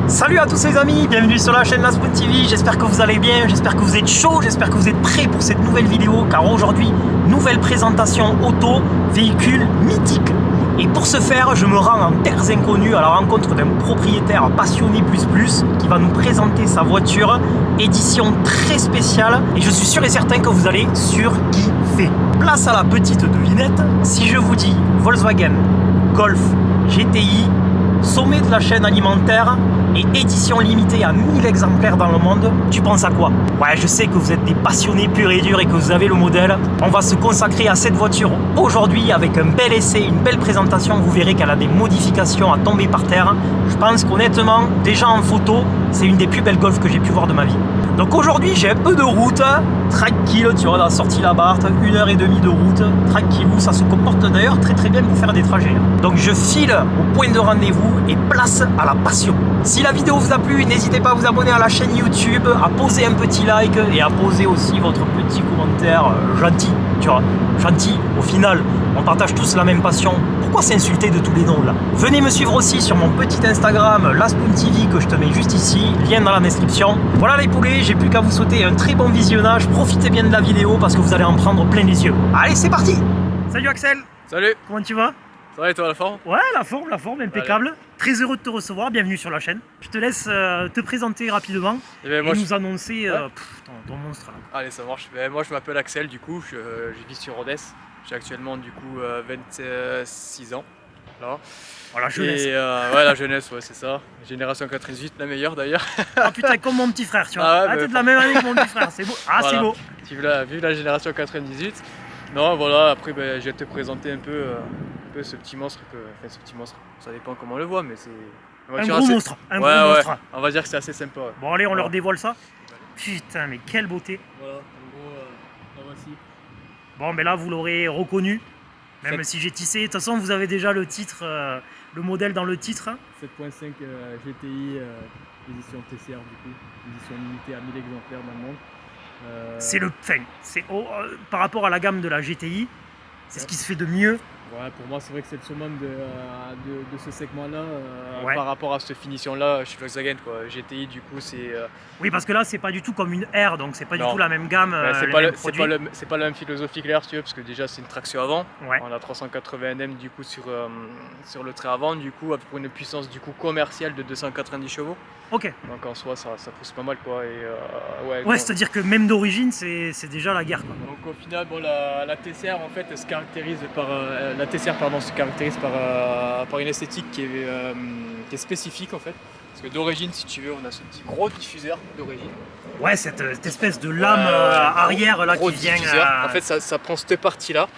Salut à tous les amis, bienvenue sur la chaîne La Spoon TV, j'espère que vous allez bien, j'espère que vous êtes chaud, j'espère que vous êtes prêts pour cette nouvelle vidéo car aujourd'hui, nouvelle présentation auto, véhicule mythique. Et pour ce faire, je me rends en terres inconnues à la rencontre d'un propriétaire passionné plus qui va nous présenter sa voiture, édition très spéciale et je suis sûr et certain que vous allez surkiffer. Place à la petite devinette, si je vous dis Volkswagen Golf GTI, sommet de la chaîne alimentaire et édition limitée à 1000 exemplaires dans le monde, tu penses à quoi? Ouais, je sais que vous êtes des passionnés purs et durs et que vous avez le modèle. On va se consacrer à cette voiture aujourd'hui avec un bel essai, une belle présentation. Vous verrez qu'elle a des modifications à tomber par terre. Je pense qu'honnêtement, déjà en photo, c'est une des plus belles Golf que j'ai pu voir de ma vie. Donc aujourd'hui, j'ai un peu de route, tranquille, tu vois, la sortie la Barthe, 1h30 de route, tranquillou, ça se comporte d'ailleurs très bien pour faire des trajets. Donc je file au point de rendez-vous et place à la passion. Si la vidéo vous a plu, n'hésitez pas à vous abonner à la chaîne YouTube, à poser un petit like et à poser aussi votre petit commentaire gentil, tu vois, gentil. Au final, on partage tous la même passion. Pourquoi s'insulter de tous les noms là? Venez me suivre aussi sur mon petit Instagram, La Spoon TV, que je te mets juste ici, lien dans la description. Voilà les poulets, j'ai plus qu'à vous souhaiter un très bon visionnage. Profitez bien de la vidéo parce que vous allez en prendre plein les yeux. Allez, c'est parti! Salut Axel! Salut! Comment tu vas? Ça va et toi, la forme? Ouais, la forme, impeccable. Allez. Très heureux de te recevoir, bienvenue sur la chaîne. Je te laisse te présenter rapidement et nous annoncer ton monstre là. Allez, ça marche. Moi je m'appelle Axel, du coup, je vis sur Rodez. J'ai actuellement du coup 26 ans. Là. Oh, la jeunesse. Et, ouais, la jeunesse, ouais, c'est ça. Génération 98, la meilleure d'ailleurs. Ah putain, comme mon petit frère, tu vois. Ah, ouais, t'es de la même année que mon petit frère, c'est beau. Ah, voilà. C'est beau. Vive la génération 98. Non, voilà, après je vais te présenter un peu ce petit monstre. Enfin, ce petit monstre, ça dépend comment on le voit, mais c'est un gros monstre. Un gros monstre. On va dire que c'est assez sympa. Ouais. Bon, allez, on leur dévoile ça. Putain, mais quelle beauté. Voilà, en gros, la voici. Bon, mais là, vous l'aurez reconnu. Même si j'ai tissé, de toute façon vous avez déjà le titre, le modèle dans le titre. 7.5 GTI, édition TCR du coup, édition limitée à 1000 exemplaires dans le monde. C'est le par rapport à la gamme de la GTI, c'est ce qui se fait de mieux. Ouais, pour moi c'est vrai que c'est le summum de ce segment-là par rapport à cette finition-là chez Volkswagen quoi. GTI du coup c'est... Oui parce que là c'est pas du tout comme une R, donc c'est pas du tout la même gamme. C'est pas la même philosophie que l'R si tu veux, parce que déjà c'est une traction avant. Ouais. On a 380 Nm du coup sur le trait avant du coup pour une puissance du coup commerciale de 290 chevaux. Ok. Donc en soi ça pousse pas mal quoi. Et, ouais, c'est-à-dire que même d'origine c'est déjà la guerre quoi. Donc au final bon, la TCR en fait se caractérise par une esthétique qui est spécifique en fait. Parce que d'origine si tu veux on a ce petit gros diffuseur d'origine. Ouais, cette espèce de lame arrière là qui vient. En fait ça prend cette partie là,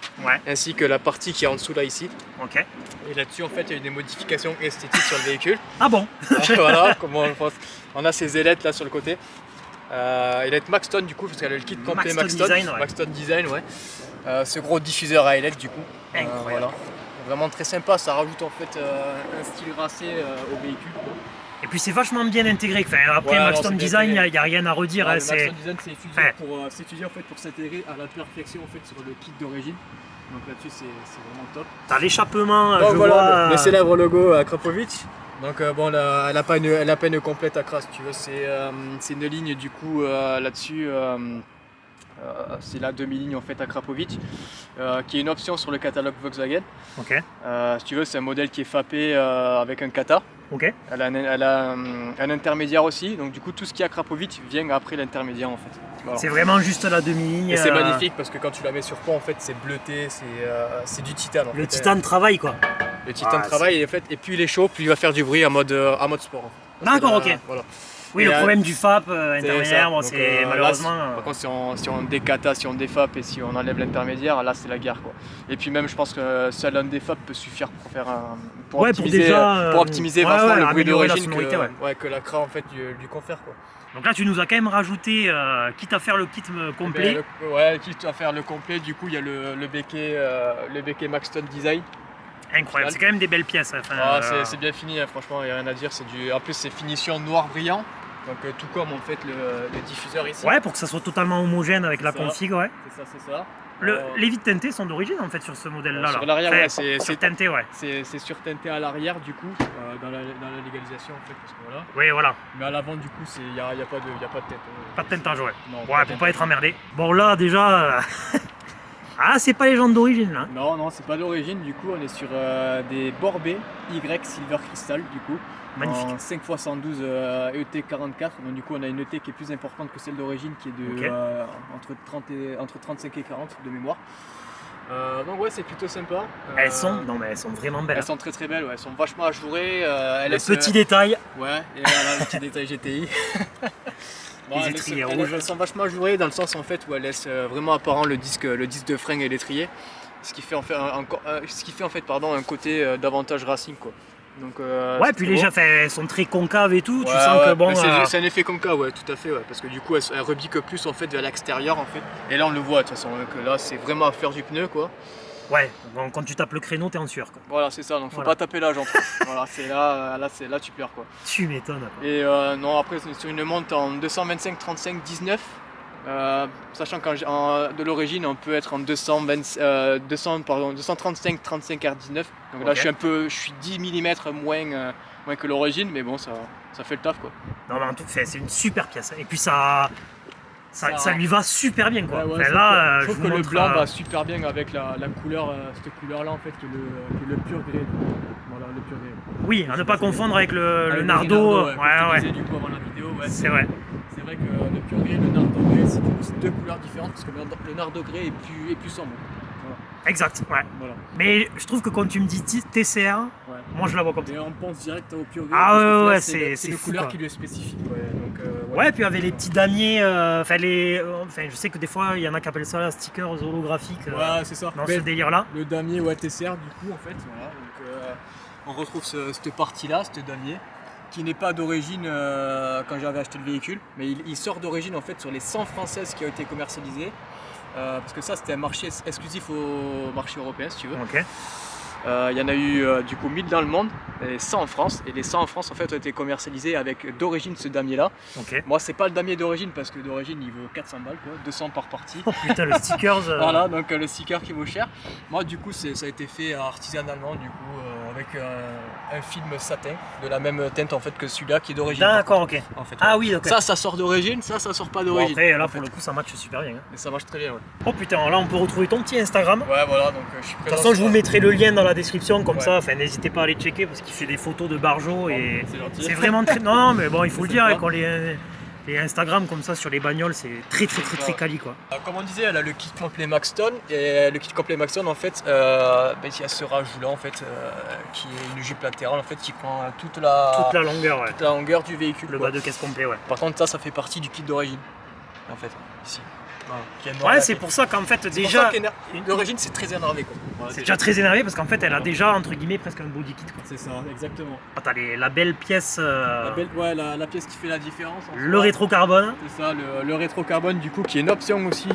ainsi que la partie qui est en dessous là ici. Ok. Et là-dessus en fait il y a eu des modifications esthétiques sur le véhicule. Ah bon? Voilà, comment on a ces ailettes là sur le côté. Ailette Maxton du coup parce qu'elle a le kit complet Maxton Design, ouais. Ce gros diffuseur à ailettes du coup. Incroyable. Voilà. Vraiment très sympa, ça rajoute en fait un style racé au véhicule. Et puis c'est vachement bien intégré. Enfin, après Maxton Design, il n'y a rien à redire. Ouais, Maxton Design c'est étudié pour s'intégrer à la perfection en fait sur le kit d'origine. Donc là-dessus c'est vraiment top. T'as l'échappement, je vois. Le célèbre logo à Krapovic. Donc bon, elle n'a pas une complète à crasse, tu veux. C'est une ligne du coup là-dessus. C'est la demi-ligne en fait à Krapovic, qui est une option sur le catalogue Volkswagen. Ok. Si tu veux, c'est un modèle qui est FAPé avec un kata. Ok. Elle a un intermédiaire aussi, donc du coup tout ce qui est à Krapovic vient après l'intermédiaire en fait. Voilà. C'est vraiment juste la demi-ligne. Et c'est magnifique parce que quand tu la mets sur pont en fait c'est bleuté, c'est du titane. Le titane travaille quoi. Le titane travaille et plus il est chaud, plus il va faire du bruit en mode sport. En fait. D'accord, ok. Voilà. Oui, le problème du FAP intermédiaire, bon, c'est malheureusement... Là, par contre, si on décata, si on défap et si on enlève l'intermédiaire, là c'est la guerre quoi. Et puis même, je pense que seul un défap peut suffire pour faire pour optimiser vachement le bruit d'origine que la CRA en fait lui confère quoi. Donc là, tu nous as quand même rajouté, quitte à faire le kit complet. Quitte à faire le complet, du coup, il y a le béquet Maxton Design. Incroyable, c'est quand même des belles pièces. Enfin, c'est bien fini, hein, franchement, il n'y a rien à dire. En plus, c'est finition noir brillant. Donc tout comme en fait le diffuseur ici. Ouais, pour que ça soit totalement homogène avec la config, ouais. C'est ça. Les vitres teintées sont d'origine en fait sur ce modèle-là. Sur l'arrière, ouais, c'est teinté, ouais. C'est surteinté à l'arrière du coup, dans la légalisation en fait, parce que voilà. Oui, voilà. Mais à l'avant du coup, il n'y a pas de teinte. Pas de teintage, ouais. Non, ouais, pour pas être emmerdé. Bon là déjà, ah c'est pas les jantes d'origine là. Non, c'est pas d'origine. Du coup, on est sur des Borbet Y Silver Crystal du coup. Magnifique. En 5x112 ET44. Donc du coup, on a une ET qui est plus importante que celle d'origine, qui est de entre 35 et 40 de mémoire. Donc ouais, c'est plutôt sympa. Elles sont vraiment belles. Elles sont très belles, ouais. Elles sont vachement ajourées. Le petit détail. Ouais, et voilà, le petit détail GTI. Les étriers rouges. Elles sont vachement ajourées dans le sens en fait où elles laissent vraiment apparent le disque de frein et l'étrier. Ce qui fait en fait un côté davantage racing quoi. Donc, ouais, puis les elles sont très concaves et tout, ouais, tu sens que bon. C'est un effet concave, ouais, tout à fait, ouais, parce que du coup elles rebiquent plus en fait vers l'extérieur en fait. Et là on le voit de toute façon, que là c'est vraiment à faire du pneu quoi. Ouais, bon, quand tu tapes le créneau, t'es en sueur quoi. Voilà, c'est ça, donc faut pas taper la jante. Voilà, là tu pleures quoi. Tu m'étonnes. Et non, après c'est sur une monte en 225, 35, 19. Sachant que de l'origine on peut être en 235, 35 R19. Donc là je suis 10 mm moins que l'origine, mais bon ça fait le taf quoi. Non mais en tout cas c'est une super pièce. Et puis ça lui va super bien quoi. Ouais, là, je trouve que le blanc va super bien avec la couleur, cette couleur là en fait qui est le pur gris. Voilà, le pur gris. Oui, à ne pas confondre avec le Nardo. Ouais. Du coup avant la vidéo, ouais. C'est vrai. C'est vrai que le pur gris et le Nardo gris, c'est deux couleurs différentes parce que le Nardo gris est plus sombre. Voilà. Exact, ouais. Voilà. Mais je trouve que quand tu me dis TCR, moi je la vois comme ça. Et on pense direct au pur gris. Ah ouais, c'est une fou, couleur quoi. qui lui est spécifique. Ouais, puis avec les petits damiers, je sais que des fois il y en a qui appellent ça stickers holographiques. Ouais, c'est ça. Dans ce délire-là. Le damier TCR du coup en fait, voilà. Donc on retrouve cette partie-là, ce damier, qui n'est pas d'origine quand j'avais acheté le véhicule, mais il sort d'origine en fait sur les 100 françaises qui ont été commercialisées. Parce que ça c'était un marché exclusif au marché européen si tu veux. Ok. Il y en a eu du coup 1000 dans le monde et 100 en France, et les 100 en France en fait ont été commercialisés avec d'origine ce damier là. Ok. Moi c'est pas le damier d'origine parce que d'origine il vaut 400 balles quoi, 200 par partie. Oh putain, le stickers. Voilà, donc le sticker qui vaut cher. Moi du coup ça a été fait artisanalement du coup avec un film satin de la même teinte en fait que celui-là qui est d'origine. D'accord, ok. En fait, ah oui, ok. Ça sort d'origine, ça sort pas Bon, d'origine. après là pour le coup ça match super bien. Hein. Mais ça marche très bien, ouais. Oh putain, là on peut retrouver ton petit Instagram. Ouais, voilà, donc je suis De toute façon, je vous mettrai le lien dans la description, comme ça, n'hésitez pas à aller checker parce qu'il fait des photos de Barjo et c'est vraiment très. Non, mais bon, il faut le dire, quand les Instagram comme ça sur les bagnoles, c'est très quali quoi. Comme on disait, elle a le kit complet Maxton, et le kit complet Maxton en fait, il y a ce rajout là en fait, qui est une jupe latérale en fait qui prend toute la longueur, ouais. Toute la longueur du véhicule. Le bas de caisse complet, ouais. Par contre, ça fait partie du kit d'origine en fait, ici. Ouais, c'est pour ça qu'en fait déjà d'origine c'est très énervé quoi. Voilà, c'est déjà très énervé parce qu'en fait elle a déjà entre guillemets presque un body kit quoi. C'est ça, exactement. Ah, t'as la belle pièce la pièce qui fait la différence le rétro-carbone. C'est ça, le rétro-carbone du coup qui est une option aussi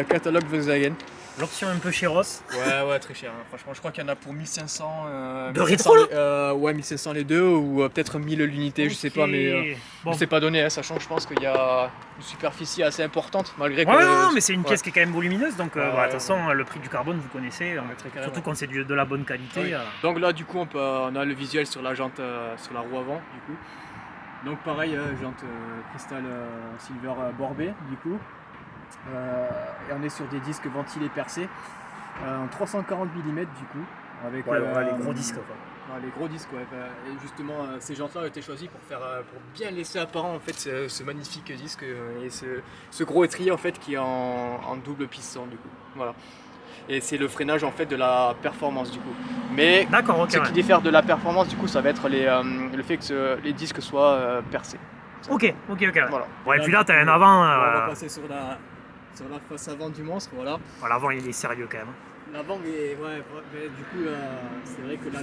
catalogue Volkswagen. L'option un peu chéros. Ouais, très cher. Hein. Franchement, je crois qu'il y en a pour 1500. De rétro là ouais, 1500 les deux, ou peut-être 1000 l'unité, okay. Je sais pas, mais bon. C'est pas donné, hein, sachant que je pense qu'il y a une superficie assez importante, malgré que. Ouais, non, mais c'est une pièce qui est quand même volumineuse, donc de toute façon, le prix du carbone, vous connaissez, surtout quand c'est de la bonne qualité. Oui. Donc là, du coup, on a le visuel sur la jante, sur la roue avant, du coup. Donc pareil, jante cristal silver Borbet, du coup. Et on est sur des disques ventilés percés en 340 mm du coup avec les gros disques quoi. Les gros disques ouais. Et justement ces jantes-là ont été choisis pour bien laisser apparent en fait ce magnifique disque et ce gros étrier en fait qui est en double piston du coup. Voilà. Et c'est le freinage en fait de la performance du coup. Mais ce qui diffère de la performance du coup ça va être le fait que les disques soient percés. Ok. Voilà. Bon, et puis là t'as un avant. On va passer sur la face avant du monstre, voilà. Bon, l'avant il est sérieux quand même. L'avant, mais du coup, c'est vrai que la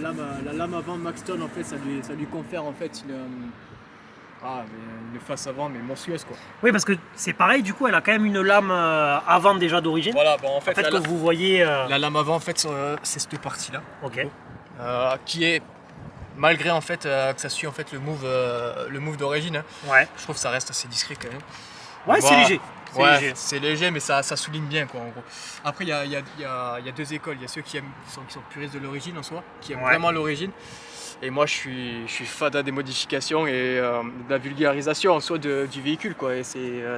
lame avant Maxton, en fait, ça lui confère en fait une face avant, mais monstrueuse quoi. Oui, parce que c'est pareil, du coup, elle a quand même une lame avant déjà d'origine. Voilà, bon, en fait que vous voyez. La lame avant, en fait, c'est cette partie-là. Ok. Qui est malgré en fait que ça suit en fait le move d'origine, hein, Ouais. je trouve que ça reste assez discret quand même. Ouais, c'est Voilà. léger. C'est Ouais, léger. c'est léger, mais ça souligne bien quoi en gros. Après, il y a deux écoles. Il y a ceux qui sont puristes de l'origine en soi, qui aiment Ouais. vraiment l'origine. Et moi, je suis fada des modifications et de la vulgarisation en soi du véhicule quoi. Et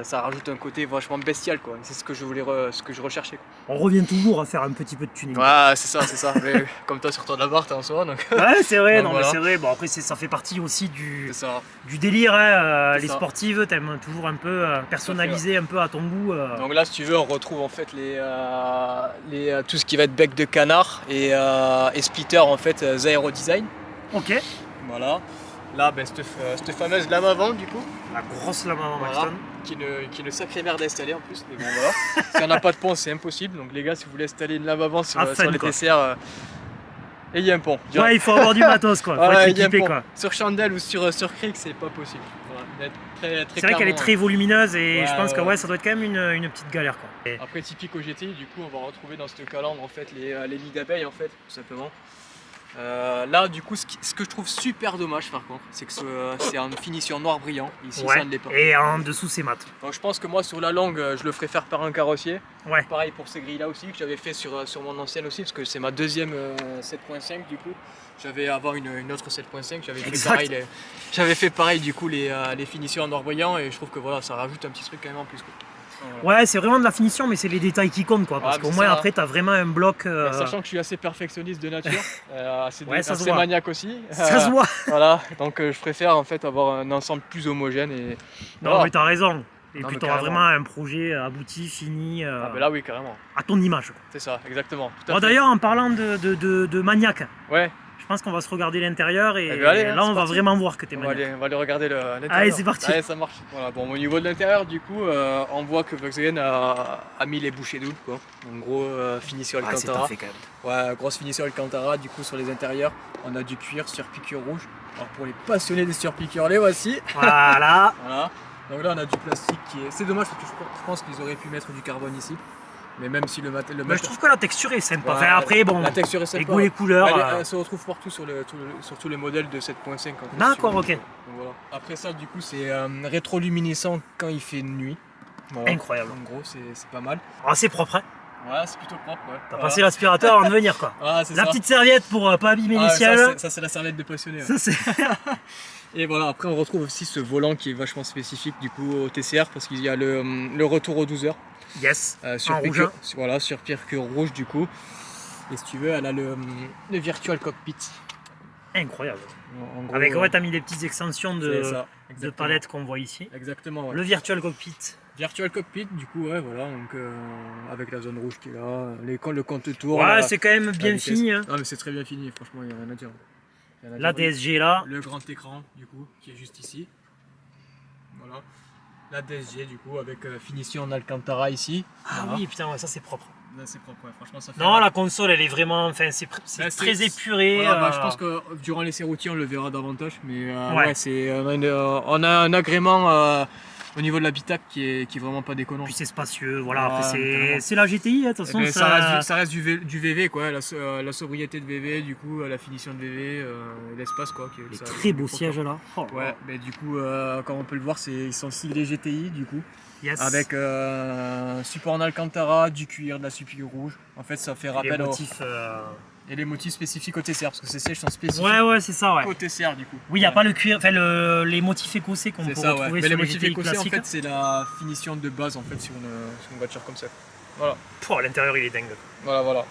ça rajoute un côté vachement bestial quoi. C'est ce que je voulais, ce que je recherchais quoi. On revient toujours à faire un petit peu de tuning. Ouais, c'est ça. Mais, comme toi sur ton appart en soi, donc. Ouais, c'est vrai, Donc, non, voilà. mais c'est vrai. Bon, après, ça fait partie aussi C'est ça. du délire. Hein. C'est Les ça. sportives, t'aimes toujours un peu personnaliser un peu à ton goût. Donc là, si tu veux, on retrouve en fait tout ce qui va être bec de canard et splitter en fait Zaero Design. Ok. Voilà. Là, ben, cette fameuse lame avant du coup, La grosse lame avant voilà, Maxton. qui est une sacrée merde à installer en plus. Mais bon voilà. Si on n'a pas de pont, c'est impossible. Donc les gars, si vous voulez installer une lame avant sur, À sur fun, les quoi. TCR, ayez un pont. Ouais, il faut avoir du matos quoi. Faut Ouais, être ayez un équipé pont. quoi. Sur Chandelle ou sur Creek, c'est pas possible. Voilà. C'est vrai qu'elle est très volumineuse et Ouais, je pense que ouais. ouais, ça doit être quand même une petite galère quoi. Et- Après typique au GTI, du coup on va retrouver dans cette calandre en fait les nids d'abeilles en fait, tout simplement. Là du coup ce que je trouve super dommage par contre, c'est que c'est en finition noir brillant, ici ça Ouais. ne l'est pas. Et en dessous c'est mat. Donc je pense que moi sur la longue je le ferai faire par un carrossier. Ouais. Pareil pour ces grilles là aussi, que j'avais fait sur mon ancienne aussi, parce que c'est ma deuxième 7.5 du coup. J'avais avant une autre 7.5, Exact. j'avais fait pareil du coup les finitions en noir brillant et je trouve que voilà ça rajoute un petit truc quand même en plus quoi. Voilà. Ouais, c'est vraiment de la finition, mais c'est les détails qui comptent quoi. Parce Ah, qu'au mais moins ça- après t'as vraiment un bloc. Ouais, sachant que je suis assez perfectionniste de nature, Ouais, ça se assez voit. maniaque aussi. Ça se voit. Voilà, donc je préfère en fait avoir un ensemble plus homogène et. Non, voilà. mais t'as raison. Et Non, puis mais t'auras carrément. vraiment un projet abouti, fini, Ah ben là oui carrément, à ton image. Quoi. c'est ça, exactement. Tout à Bon, fait. d'ailleurs, en parlant de maniaque, Ouais, je pense qu'on va se regarder l'intérieur et Eh ben, allez, hein, là on c'est va parti. vraiment voir que t'es on va, maniaque. aller regarder l'intérieur. Allez, c'est parti. Allez, ça marche. Voilà, bon, au niveau de l'intérieur, du coup, on voit que Volkswagen a mis les bouchées doubles, quoi. En gros, finition Ouais, c'est Alcantara. parfait quand même. Ouais, grosse finition Alcantara, du coup, sur les intérieurs, on a du cuir, surpiqûre rouge. Alors, pour les passionnés des surpiqûres, les voici. Voilà. Voilà. Donc là on a du plastique qui est. C'est dommage parce que je pense qu'ils auraient pu mettre du carbone ici. Mais même si le Mais je matériel. trouve que la texture est sympa. Ouais, Enfin, après, bon, la texture est les sympa. goûts, les couleurs. Elle se retrouve partout sur tous les modèles de 7.5. en fait, D'accord, sur- ok. donc voilà. Après ça du coup c'est rétroluminescent quand il fait nuit. Voilà. Incroyable. En gros c'est pas mal. Ah, c'est propre, hein. Ouais c'est plutôt propre ouais. T'as passé l'aspirateur avant de venir, quoi. Ah, c'est La ça. petite serviette pour pas abîmer Ah, les ouais, ciels. ça c'est la serviette de passionné. Ouais. Ça, c'est. Et voilà, après on retrouve aussi ce volant qui est vachement spécifique du coup au TCR parce qu'il y a le retour aux 12 heures Yes. sur En rouge, piqûre, hein. voilà, sur piqûre rouge du coup. Et si tu veux, elle a le virtual cockpit. Incroyable. En gros, Avec, ouais, t'as mis des petites extensions c'est de ça, de exactement. palettes qu'on voit ici. Exactement, ouais. Le Virtual Cockpit. Virtual cockpit, du coup, ouais, voilà, donc avec la zone rouge qui est là, le compte tour. Ouais, c'est quand même bien vitesse. fini. Hein. Non, mais c'est très bien fini, franchement, il n'y a rien à dire. Il y en a La dire. DSG là. Le grand écran, du coup, qui est juste ici. Voilà. La DSG, du coup, avec finition en Alcantara ici. Ah Voilà. oui, putain, ouais, ça c'est propre. Là, c'est propre, ouais. Franchement, ça fait. Non, la console elle est vraiment. Enfin, c'est Bah, très épuré. Voilà, bah, je pense que durant les routiers on le verra davantage, mais Ouais. ouais, on a un agrément au niveau de l'habitacle qui est vraiment pas déconnant. Puis c'est spacieux. Voilà, Ah, après carrément. c'est la GTI, hein, de toute Eh façon. ben, ça reste du VV quoi, la sobriété de VV, du coup la finition de VV, l'espace quoi. Les ça- très beaux ça- sièges là. Oh là Ouais, là. mais du coup comme on peut le voir ils sont siglés GTI du coup, Yes. avec support en Alcantara, du cuir, de la supplique rouge. En fait ça fait les rappel motifs. et les motifs spécifiques au TCR parce que ces sièges sont spécifiques Ouais, c'est ça, ouais. au TCR du coup. Oui, il n'y a Ouais. pas le cuir, enfin les motifs écossais qu'on peut C'est ça, ouais. retrouver Mais sur les les motifs GTI écossais, en classiques. fait, c'est la finition de base en fait sur une voiture comme ça. Voilà, Pouah, l'intérieur il est dingue. voilà.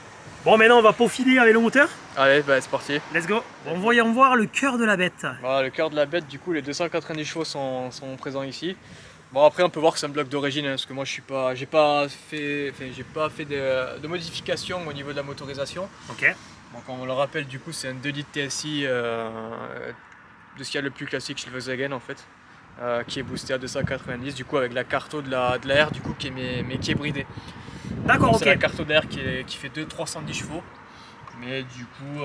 Bon, maintenant on va peaufiner avec le moteur. Allez, bah, c'est parti. Let's go. On va voir le cœur de la bête. Voilà, le cœur de la bête, du coup, les 290 chevaux sont présents ici. Bon, après, on peut voir que c'est un bloc d'origine, hein, parce que moi, j'ai pas fait de modifications au niveau de la motorisation. Ok. Donc, on le rappelle, du coup, c'est un 2 litres TSI de ce qu'il y a le plus classique chez Volkswagen, en fait, qui est boosté à 290, du coup, avec la carto de l'air, du coup, qui est bridée. D'accord, Donc, ok. c'est la carte d'air qui fait 310 chevaux, mais du coup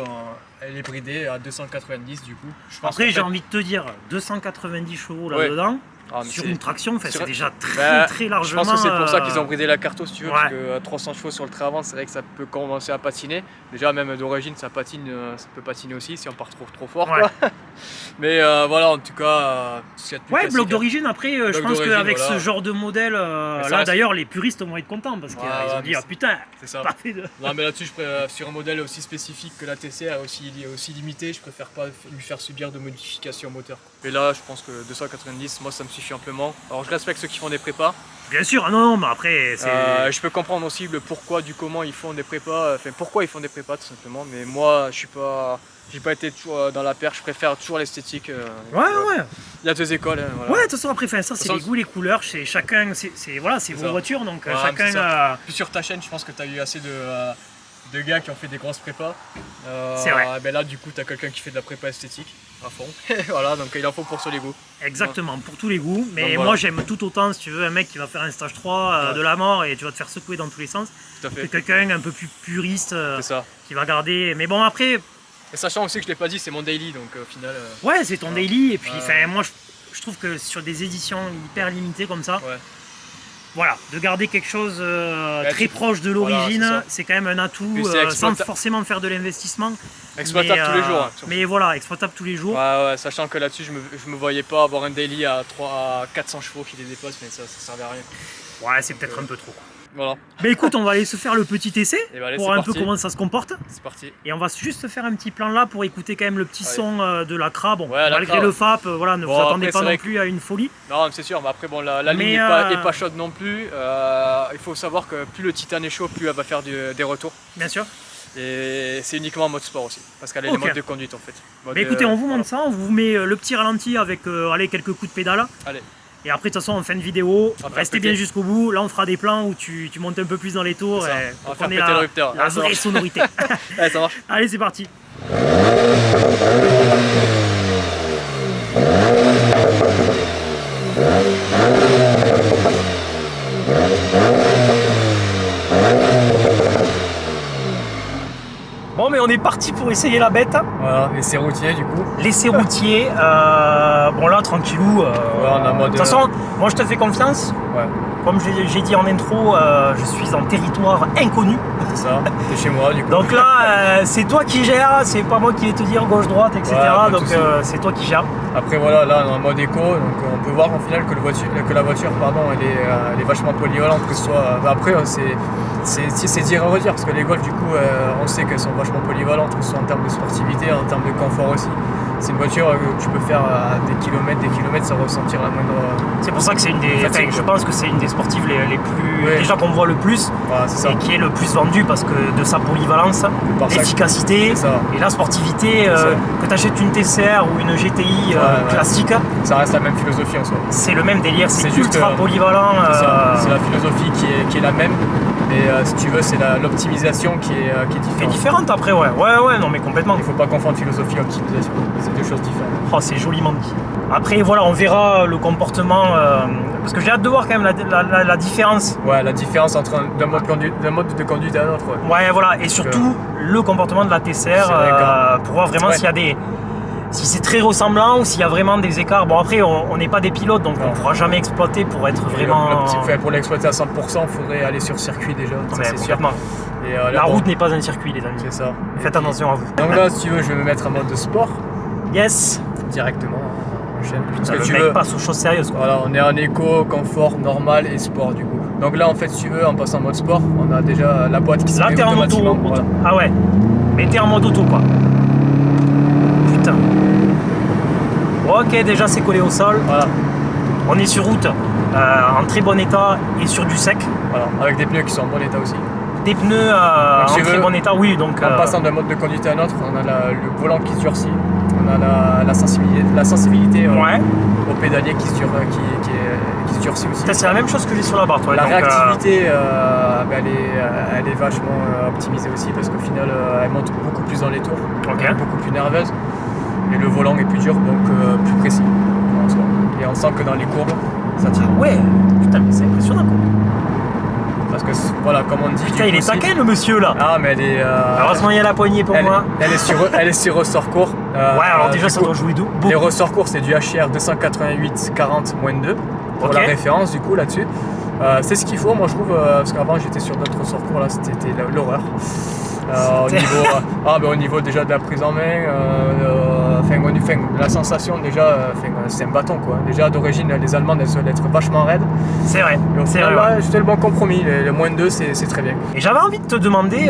elle est bridée à 290 du coup. Je pense Après, qu'en j'ai fait- envie de te dire 290 chevaux Ouais. là-dedans. sur une traction, c'est déjà très Je largement... pense que c'est pour ça qu'ils ont bridé la carto, si tu veux, ouais. parce que 300 chevaux sur le trait avant, c'est vrai que ça peut commencer à patiner. Déjà, même d'origine, ça patine, ça peut patiner aussi si on part trop fort. Ouais. Quoi. Mais voilà, en tout cas, c'est plus classique. Bloc d'origine, après, je pense qu'avec ce genre de modèle, là d'ailleurs, les puristes vont être contents parce qu'ils ont dit, ah putain, c'est ça. Pas fait de... Non, mais là-dessus, sur un modèle aussi spécifique que la TCR, aussi limité, je préfère pas lui faire subir de modifications moteur. Et là, je pense que 290, moi, ça me suffit amplement. Alors, je respecte ceux qui font des prépas. Bien sûr, non, mais après, c'est... je peux comprendre aussi le pourquoi, du comment ils font des prépas, enfin, pourquoi ils font des prépas, tout simplement. Mais moi, j'ai pas été toujours dans la perche, je préfère toujours l'esthétique. Ouais. Il y a 2 écoles. Voilà. Ouais, de toute façon, après, ça, c'est les goûts, les couleurs, chez chacun, c'est vos voitures, donc chacun... Puis sur ta chaîne, je pense que tu as eu assez de gars qui ont fait des grosses prépas. C'est vrai. Ben là, du coup, tu as quelqu'un qui fait de la prépa esthétique à fond. Voilà, donc il en faut pour tous les goûts. Exactement, pour tous les goûts. Mais donc, moi, voilà. j'aime tout autant, si tu veux, un mec qui va faire un stage 3 de la mort et tu vas te faire secouer dans tous les sens. Tout à fait. Que quelqu'un un peu plus puriste ça. Qui va garder... Mais bon, après... Et sachant aussi que je l'ai pas dit, c'est mon daily, donc au final... Ouais, c'est ton daily, et puis moi, je trouve que sur des éditions hyper limitées comme ça, voilà, de garder quelque chose très proche de l'origine, voilà, c'est quand même un atout, sans forcément faire de l'investissement. Exploitable tous les jours. Mais voilà, exploitable tous les jours. Ouais, sachant que là-dessus, je me voyais pas avoir un daily à 400 chevaux qui les dépasse, mais ça servait à rien. Ouais, c'est peut-être un peu trop. Voilà. Mais écoute, on va aller se faire le petit essai allez, pour un peu comment ça se comporte. C'est parti. Et on va juste faire un petit plan là pour écouter quand même le petit son de la CRA. Bon, malgré le FAP, voilà, ne vous attendez pas non plus à une folie. Non, c'est sûr, mais après, bon, la ligne n'est pas chaude non plus. Il faut savoir que plus le titane est chaud, plus elle va faire des retours. Bien sûr. Et c'est uniquement en mode sport aussi, parce qu'elle a les modes de conduite en fait. Mais écoutez, on vous montre ça, on vous met le petit ralenti avec quelques coups de pédale. Allez. Et après, de toute façon, en fin de vidéo, restez bien jusqu'au bout. Là, on fera des plans où tu montes un peu plus dans les tours. On va faire péter le rupteur. La vraie sonorité. Allez, ça marche. Allez, c'est parti. Bon, mais on est parti pour essayer la bête. Voilà, l'essai routier du coup. L'essai routier, bon là, tranquillou. On a mode... De toute façon, moi je te fais confiance. Ouais. Comme j'ai dit en intro, je suis en territoire inconnu. C'est ça, t'es chez moi du coup. Donc là, c'est toi qui gères, c'est pas moi qui vais te dire gauche-droite, etc. Ouais, donc c'est toi qui gères. Après voilà, là on est en mode éco, donc on peut voir au final que la voiture, elle est vachement polyvalente, que ce soit... après, c'est dire et redire, parce que les Golf du coup, on sait qu'elles sont vachement polyvalentes, que ce soit en termes de sportivité, en termes de confort aussi. C'est une voiture que tu peux faire des kilomètres sans ressentir la moindre... C'est pour ça que c'est une des... Enfin, je pense que c'est une des sportives les plus... Ouais. Déjà qu'on voit le plus, voilà, et qui est le plus vendue parce que de sa polyvalence, l'efficacité et la sportivité, que tu achètes une TCR ou une GTI classique. Ça reste la même philosophie en soi. C'est le même délire, c'est juste ultra polyvalent. C'est la philosophie qui est la même. Et si tu veux, c'est l'optimisation qui est différente. Qui est différente après, ouais, non mais complètement. Il faut pas confondre philosophie et optimisation, c'est deux choses différentes. Oh, c'est joliment dit. Après, voilà, on verra le comportement, parce que j'ai hâte de voir quand même la différence. Ouais, la différence entre d'un mode de conduite et un autre. Ouais, voilà, et surtout le comportement de la TCR, pour voir vraiment s'il y a des... Si c'est très ressemblant ou s'il y a vraiment des écarts. Bon après on n'est pas des pilotes donc on ne pourra jamais exploiter pour être vraiment... Pour l'exploiter à 100%, il faudrait aller sur circuit déjà, ça c'est sûr. Et la route n'est pas un circuit les amis. C'est ça. Faites attention à vous. Donc là si tu veux je vais me mettre en mode de sport. Yes. Directement, enchaîne. Le mec passe aux choses sérieuses quoi. Voilà, on est en éco, confort, normal et sport du coup. Donc là en fait si tu veux en passant en mode sport, on a déjà la boîte qui s'est automatiquement. Voilà. Ah ouais, mais t'es en mode auto quoi. Putain. Ok, déjà c'est collé au sol. Voilà. On est sur route en très bon état et sur du sec. Voilà, avec des pneus qui sont en bon état aussi. Des pneus en très bon état, oui. Donc, en passant d'un mode de conduite à un autre, on a le volant qui se durcit, on a la sensibilité au pédalier qui se durcit aussi. C'est la même chose que j'ai sur la barre. Toi, la réactivité, elle est vachement optimisée aussi parce qu'au final, elle monte beaucoup plus dans les tours, beaucoup plus nerveuse. Et le volant est plus dur, donc plus précis. Et on sent que dans les courbes, ça tire. Ouais, putain, mais c'est impressionnant quoi. Parce que voilà, comme on dit. Putain, il est taquin le monsieur là. Ah, mais elle est. Heureusement, il y a la poignée pour moi. Elle est sur ressort court. Ouais, alors déjà, ça doit jouer d'où. Les ressorts courts, c'est du HR 288-40-2 pour la référence du coup là-dessus. C'est ce qu'il faut, moi je trouve, parce qu'avant j'étais sur d'autres ressorts courts, là c'était l'horreur. Au niveau déjà de la prise en main, la sensation déjà, c'est un bâton quoi. Déjà d'origine, les Allemandes elles doivent être vachement raides. C'est vrai. C'est vrai. Là, c'était le bon compromis, le moins de 2 c'est très bien. Et j'avais envie de te demander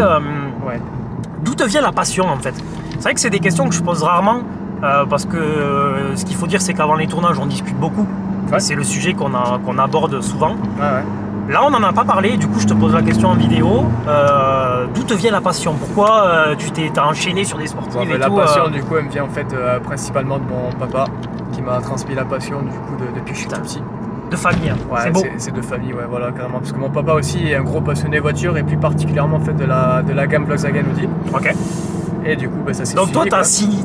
d'où te vient la passion en fait. C'est vrai que c'est des questions que je pose rarement parce que ce qu'il faut dire c'est qu'avant les tournages on discute beaucoup. Ouais. C'est le sujet qu'on aborde souvent. Ouais. Là, on n'en a pas parlé, du coup, je te pose la question en vidéo. D'où te vient la passion? Pourquoi tu t'es enchaîné sur des sportifs et la tout, passion, du coup, elle me vient en fait principalement de mon papa qui m'a transmis la passion du coup depuis que je suis tout petit. De famille, hein. Ouais, c'est beau. C'est de famille, ouais, voilà, carrément. Parce que mon papa aussi est un gros passionné voiture et plus particulièrement en fait de la gamme Volkswagen Audi. Ok. Et du coup, ça s'est Donc fini. Donc toi,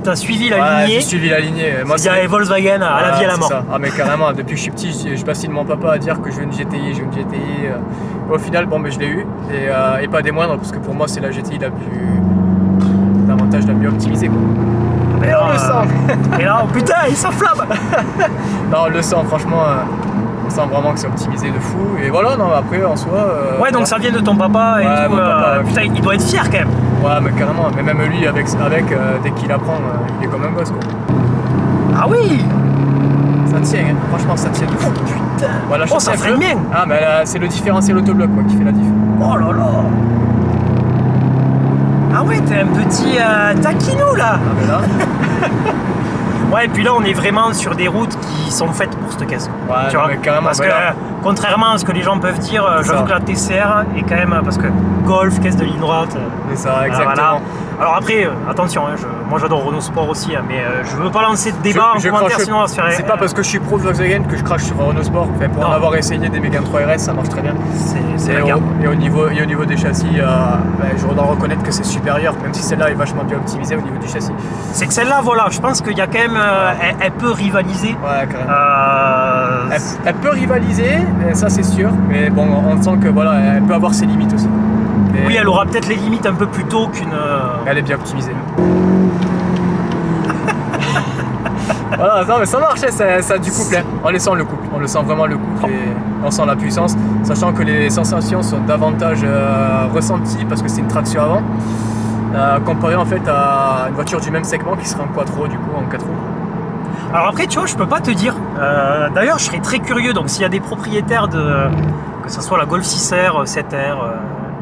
t'as suivi la lignée. J'ai suivi la lignée. Moi, c'est Volkswagen à la vie à la mort. Ça. Ah mais carrément, depuis que je suis petit, je bassine mon papa à dire que je veux une GTI, Au final, je l'ai eu. Et pas des moindres, parce que pour moi, c'est la GTI davantage la mieux optimisée. Quoi. Et on le sent. Et là, oh putain, il s'enflamme. Non, on le sent, franchement. On sent vraiment que c'est optimisé de fou. Et voilà, non, après, en soi... ouais, donc ça vient de ton papa et tout. Papa, putain, il doit être fier quand même. Ouais, mais carrément. Mais même lui, dès qu'il apprend, il est comme un gosse, quoi. Ah oui. Ça tient, hein. Franchement, ça tient de fou. Putain. Voilà, ça freine bien. Ah, mais là, c'est le différentiel autobloc, quoi, qui fait la diff. Oh là là. Ah ouais, t'es un petit taquinou, là. Ah, mais là... Ouais, et puis là, on est vraiment sur des routes qui sont faites pour cette caisse. Ouais, tu vois, carrément. Parce que, contrairement à ce que les gens peuvent dire, j'avoue que la TCR est quand même... Parce que Golf, caisse de ligne droite... C'est ça, exactement. Voilà. Alors après, attention, moi j'adore Renault Sport aussi, mais je veux pas lancer de débat en commentaire, sinon on va se faire... C'est pas parce que je suis pro Volkswagen que je crache sur Renault Sport. Enfin, pour en avoir essayé des Mégane 3 RS, ça marche très bien. Et au niveau des châssis, je dois reconnaître que c'est supérieur, même si celle-là est vachement bien optimisée au niveau du châssis. C'est que celle-là, voilà, je pense qu'il y a quand même... elle peut rivaliser. Ouais, carrément. Elle peut rivaliser, ça c'est sûr, mais bon, on sent que voilà, elle peut avoir ses limites aussi. Et oui, elle aura peut-être les limites un peu plus tôt qu'une... Elle est bien optimisée. Voilà, non mais ça marche, ça du couple. Hein. On le sent vraiment le couple et on sent la puissance, sachant que les sensations sont davantage ressenties parce que c'est une traction avant, comparé en fait à une voiture du même segment qui sera en quattro, du coup en 4 roues. Alors après, tu vois, je peux pas te dire. D'ailleurs, je serais très curieux. Donc, s'il y a des propriétaires que ce soit la Golf 6R, 7R,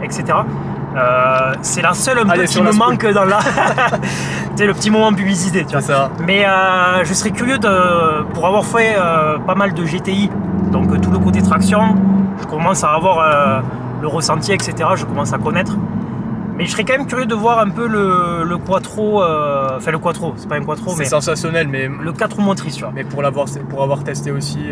etc. C'est la seule un peu qui me manque dans la. Tu sais, le petit moment publicité, tu vois. Ça. Mais je serais curieux pour avoir fait pas mal de GTI. Donc, tout le côté traction, je commence à avoir le ressenti, etc. Je commence à connaître. Mais je serais quand même curieux de voir un peu le quattro, enfin le quattro, c'est pas un quattro, mais c'est sensationnel, mais le 4 roues motrices, tu vois. Mais pour avoir testé aussi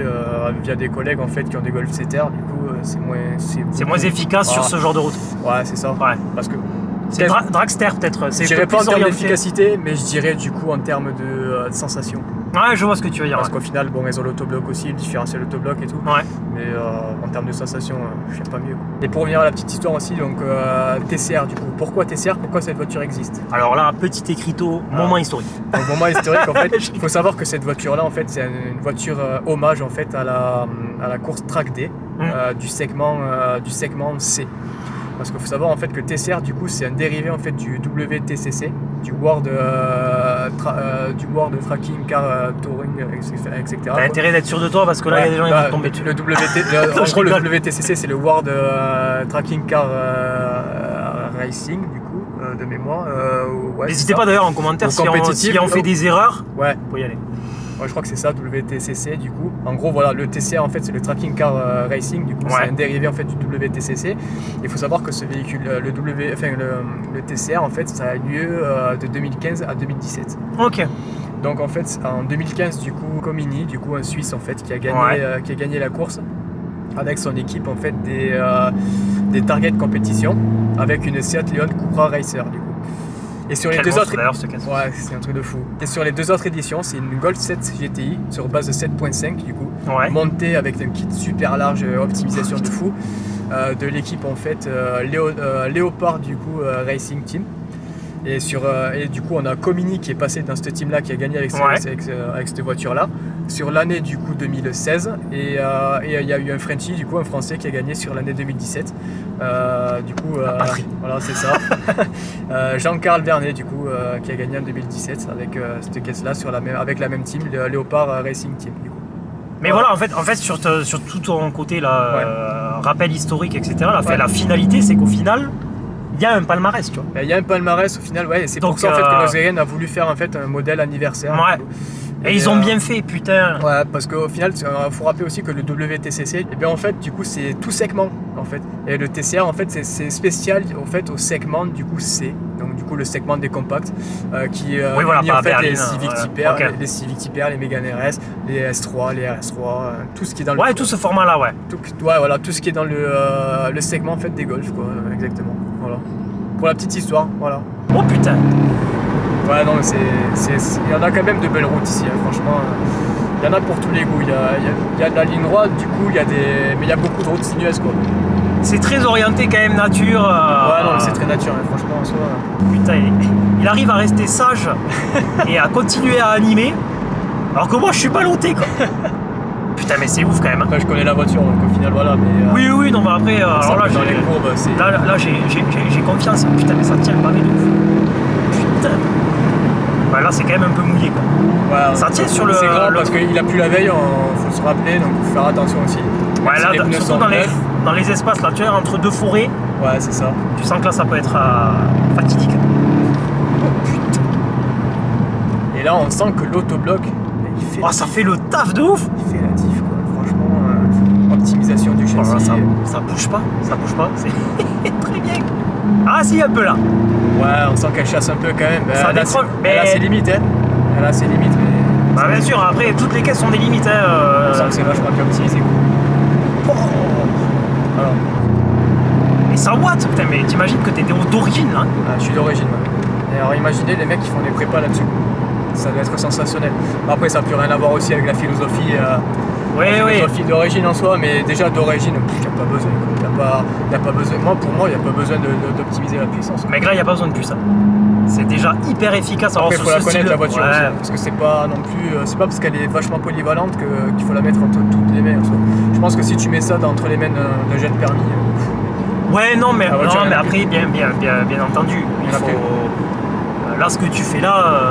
via des collègues en fait qui ont des Golf 7R, du coup c'est moins efficace sur ce genre de route. Ouais, c'est ça. Ouais. Parce que c'est dragster peut-être. Je dirais pas en termes d'efficacité, mais je dirais du coup en termes de sensation. Ouais, je vois ce que tu veux dire. Parce qu'au final, elles ont l'autobloc aussi, le différentiel autobloc et tout. Ouais. Mais en termes de sensation, je sais pas mieux. Et pour revenir à la petite histoire aussi, donc TCR du coup. Pourquoi TCR? Pourquoi cette voiture existe? Alors là, petit écriteau, moment historique. Donc, moment historique, en fait, il faut savoir que cette voiture-là, en fait, c'est une voiture hommage en fait à la course Track D du segment C. Parce qu'il faut savoir en fait que TCR du coup c'est un dérivé en fait du WTCC, du World Tracking Car Touring, etc. T'as intérêt d'être sûr de toi parce que là il y a des gens qui vont tomber dessus. Le WTCC c'est le World Tracking Car Racing du coup de mémoire. N'hésitez pas d'ailleurs en commentaire si on fait des erreurs. Ouais. Faut y aller. Ouais, je crois que c'est ça, WTCC du coup. En gros, voilà, le TCR en fait c'est le Tracking Car Racing, du coup c'est un dérivé en fait du WTCC. Il faut savoir que ce véhicule, le TCR en fait, ça a lieu de 2015 à 2017. Ok. Donc en fait, en 2015 du coup, Comini, du coup un Suisse en fait qui a gagné la course avec son équipe en fait des Target compétition avec une Seat Leon Cupra Racer du coup. Et sur les deux autres, ouais, c'est un truc de fou. Et sur les deux autres éditions, c'est une Golf 7 GTI sur base de 7.5 du coup, montée avec un kit super large, optimisation de fou. de l'équipe en fait Léopard du coup Racing Team. Et du coup on a Comini qui est passé dans ce team là qui a gagné avec cette voiture là sur l'année du coup 2016 et il y a eu un Frenchie du coup un Français qui a gagné sur l'année 2017 du coup voilà c'est ça Jean-Carl Vernet du coup qui a gagné en 2017 avec cette caisse là avec la même team le Léopard Racing Team du coup. Mais voilà, en fait sur tout ton côté là, rappel historique etc, la finalité c'est qu'au final il y a un palmarès, tu vois. Il y a un palmarès au final, ouais, et c'est pour ça en fait que Noserian a voulu faire en fait un modèle anniversaire. Ouais. Et ils ont bien fait, putain. Ouais, parce qu'au final, il faut rappeler aussi que le WTCC, et bien en fait, du coup, c'est tout segment en fait. Et le TCR en fait, c'est spécial en fait au segment du coup C, donc du coup le segment des compacts qui unit en fait les Civic Type-R, les Civic Type-R, les Mégane RS, les S3, les RS3, tout ce qui est dans le. Ouais, tout ce format-là, ouais. Voilà, tout ce qui est dans le segment en fait des Golf, quoi, exactement. Voilà. Pour la petite histoire, voilà. Oh putain. Ouais, non, il y en a quand même de belles routes ici, hein, franchement. Il y en a pour tous les goûts. Il y a de la ligne droite, du coup, mais il y a beaucoup de routes sinueuses, quoi. C'est très orienté quand même nature. Ouais, non, c'est très nature, hein, franchement, en soi. Putain, il arrive à rester sage et à continuer à animer, alors que moi, je suis ballotté, quoi. Putain, mais c'est ouf quand même. Après, je connais la voiture, donc au final, voilà. Mais, oui, non, mais après, alors là, dans les courbes, c'est. Là, j'ai confiance. Putain, mais ça tient le pavé de ouf. Putain. Ouais, là, c'est quand même un peu mouillé, quoi. Ouais, ça tient sur le. C'est grave parce qu'il a plu la veille, faut se rappeler, donc faut faire attention aussi. Ouais, là, surtout dans les espaces, là, tu vois, entre deux forêts. Ouais, c'est ça. Tu sens que là, ça peut être fatidique. Oh, putain. Et là, on sent que l'autobloc. Ça fait le taf de ouf. Il fait la diff, quoi. Franchement, optimisation du châssis. Ça bouge pas, c'est très bien. Ah si, un peu là. Ouais, on sent qu'elle chasse un peu quand même. Ça décroche, elle a ses limites, hein. Elle a ses limites, mais. Bah bien sûr, après toutes les caisses ont des limites, hein. On sent que c'est vachement bien optimisé, quoi. Alors. Et ça watt, putain, mais t'imagines que t'es d'origine là. Ah, je suis d'origine, ouais. Et alors imaginez les mecs qui font des prépas là-dessus. Ça doit être sensationnel. Après, ça n'a plus rien à voir aussi avec la philosophie, philosophie d'origine en soi, mais déjà d'origine, il n'y a pas besoin. Y a pas besoin. Pour moi, il n'y a pas besoin d'optimiser la puissance. Mais là, il n'y a pas besoin de puissance. C'est déjà hyper efficace. Après, il faut la connaître la voiture aussi, parce que c'est pas non plus. C'est pas parce qu'elle est vachement polyvalente qu'il faut la mettre entre toutes les mains. Je pense que si tu mets ça entre les mains d'un jeune permis. Ouais, non, mais après, bien entendu, il faut. Là, ce que tu fais là.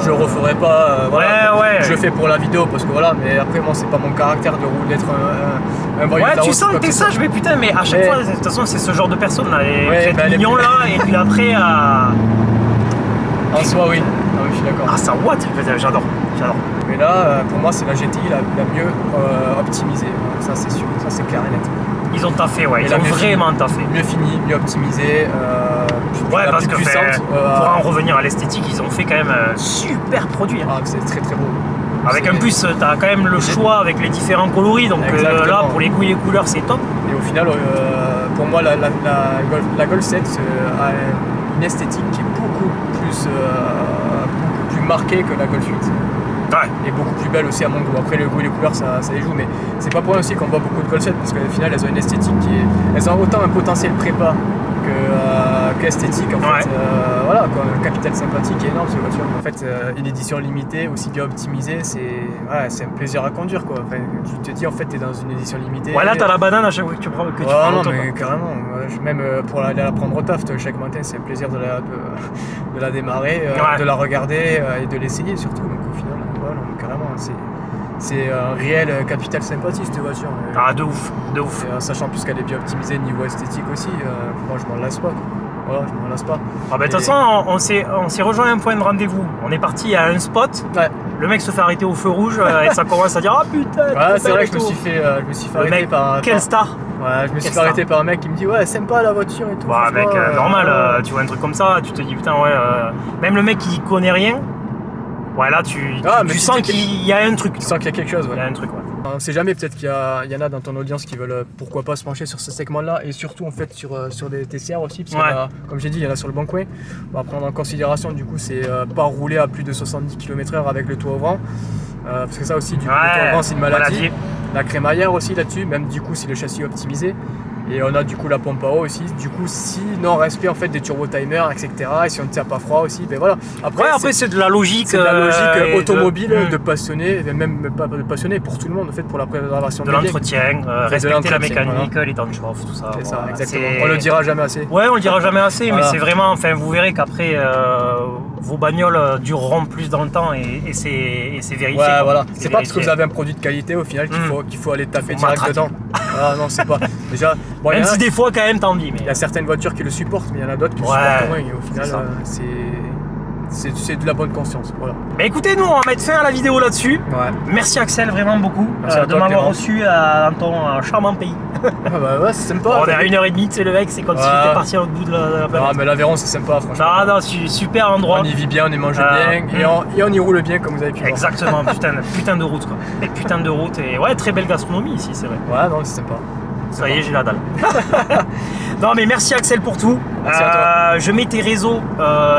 Je le referai pas. Voilà. Ouais. Je le fais pour la vidéo parce que voilà, mais après, moi, c'est pas mon caractère d'être un voyou. Ouais, tu sens que t'es sage, mais putain, mais à chaque fois, de toute façon, c'est ce genre de personne là. Les mignons là, et puis après. En soi, oui. Ah, oui, je suis d'accord. Ah, ça watt, j'adore. Mais là, pour moi, c'est la GTI la mieux optimisée. Ça, c'est sûr. Ça, c'est clair et net. Ils ont taffé, ouais. Ils ont vraiment taffé. Mieux fini, mieux optimisé. Ouais, parce que pour en revenir à l'esthétique, ils ont fait quand même un super produit. Ah, c'est très très beau. Avec un plus, t'as quand même le choix avec les différents coloris. Donc là, pour les goûts et les couleurs, c'est top. Et au final, pour moi, la Golf 7 a une esthétique qui est beaucoup plus marquée que la Golf 8. Ouais. Et beaucoup plus belle aussi à mon goût. Après, le goût et les couleurs, ça y joue, mais c'est pas pour rien aussi qu'on voit beaucoup de Golf 7 parce qu'au final, elles ont une esthétique elles ont autant un potentiel prépa qu'esthétique en fait. Voilà, quoi, un capital sympathique et énorme ces voitures. En fait, une édition limitée aussi bien optimisée, c'est un plaisir à conduire, quoi. Enfin, tu te dis en fait, t'es dans une édition limitée. Ouais, là, t'as la banane à chaque fois que tu prends. Non, mais carrément. Même pour aller la prendre au taf chaque matin, c'est un plaisir de la démarrer, de la regarder et de l'essayer surtout. Donc au final, voilà, carrément, c'est un réel capital sympathie cette voiture. Ah, de ouf. Et, sachant plus qu'elle est bien optimisée niveau esthétique aussi, moi je m'en lasse pas. Voilà, je m'en lasse pas. Ah bah de toute façon, on s'est rejoint à un point de rendez-vous. On est parti à un spot. Ouais. Le mec se fait arrêter au feu rouge et ça commence à dire ah putain. Ouais, c'est vrai que je me suis fait arrêter par. Quel star. Ouais, je me suis fait arrêter par un mec qui me dit ouais, sympa la voiture et tout. Bah mec, normal. Tu vois un truc comme ça, tu te dis putain ouais. Même le mec qui connaît rien. Ouais, là, tu sens qu'il y a un truc. Tu sens qu'il y a quelque chose, ouais. Il y a un truc, ouais. On sait jamais, peut-être qu'il y en a dans ton audience qui veulent pourquoi pas se pencher sur ce segment-là et surtout en fait sur des TCR aussi, parce que comme j'ai dit, il y en a sur le bon coin. On va prendre en considération, du coup, c'est pas rouler à plus de 70 km/h avec le toit ouvrant. Parce que ça aussi, du coup, le toit ouvrant, c'est une maladie. La crémaillère aussi là-dessus, même du coup, si le châssis est optimisé. Et on a du coup la pompe à eau aussi. Du coup, si non-respect en fait des turbo-timers, etc. Et si on ne tient pas froid aussi, ben voilà. Après c'est de la logique. C'est de la logique automobile de passionné, même pas de passionné, pour tout le monde en fait, pour la préservation de l'entretien, respecter la mécanique, voilà. Les temps de chauffe, tout ça. C'est ça, exactement. On le dira jamais assez. Ouais, on le dira jamais assez, voilà. Mais c'est vraiment, enfin, vous verrez qu'après vos bagnoles dureront plus dans le temps et c'est vérifié. Ouais, voilà. C'est pas parce que vous avez un produit de qualité au final qu'il faut aller taper direct dedans. Ah non, c'est pas. Déjà, bon, même si des fois quand même t'as envie. Il y a certaines voitures qui le supportent, mais il y en a d'autres qui le supportent moins. Et au final, c'est de la bonne conscience. Voilà. Mais écoutez, nous on va mettre fin à la vidéo là-dessus. Ouais. Merci Axel, vraiment beaucoup de m'avoir reçu dans ton charmant pays. Ah bah ouais, c'est sympa. On est à 1h30, c'est le mec, c'est comme si j'étais parti à l'autre bout de la planète. Ah mais l'Aveyron c'est sympa franchement. Ah non, super endroit. On y vit bien, on y mange bien et on y roule bien comme vous avez pu voir. Exactement, putain de route quoi. Et putain de route et ouais, très belle gastronomie ici, c'est vrai. Ouais, non, c'est sympa. Ça y est, j'ai la dalle. Non mais merci Axel pour tout. Merci à toi. Je mets tes réseaux,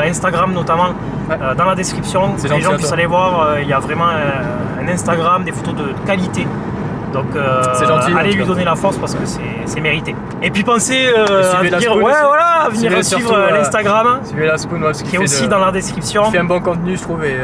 Instagram notamment, dans la description. Les gens puissent aller voir, il y a vraiment un Instagram, des photos de qualité. Donc gentil, allez lui donner la force parce que c'est mérité. Et puis pensez à venir suivre l'Instagram qui est aussi dans la description. Il fait un bon contenu je trouve et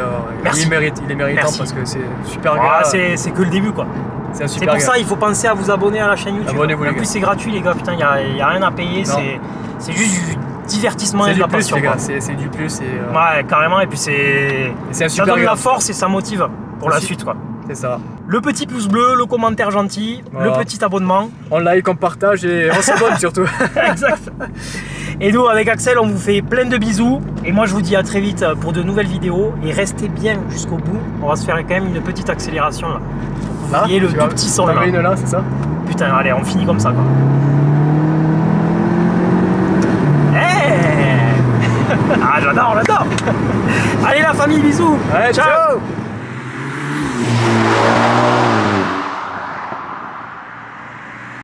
il est méritant parce que c'est super grave. C'est que le début quoi. C'est pour ça il faut penser à vous abonner à la chaîne YouTube. Abonnez-vous, en plus c'est gratuit les gars, putain, il y a rien à payer, c'est juste du divertissement et de la passion. C'est du plus ouais, carrément, et puis ça donne la force et ça motive pour la suite quoi. C'est ça. Le petit pouce bleu, le commentaire gentil, le petit abonnement. On like, on partage et on s'abonne surtout. Exact. Et nous, avec Axel, on vous fait plein de bisous. Et moi, je vous dis à très vite pour de nouvelles vidéos. Et restez bien jusqu'au bout. On va se faire quand même une petite accélération là. Vous voyez le tout petit son là. Une là, c'est ça? Putain, allez, on finit comme ça quoi. Ah, j'adore. Allez la famille, bisous. Allez, ciao.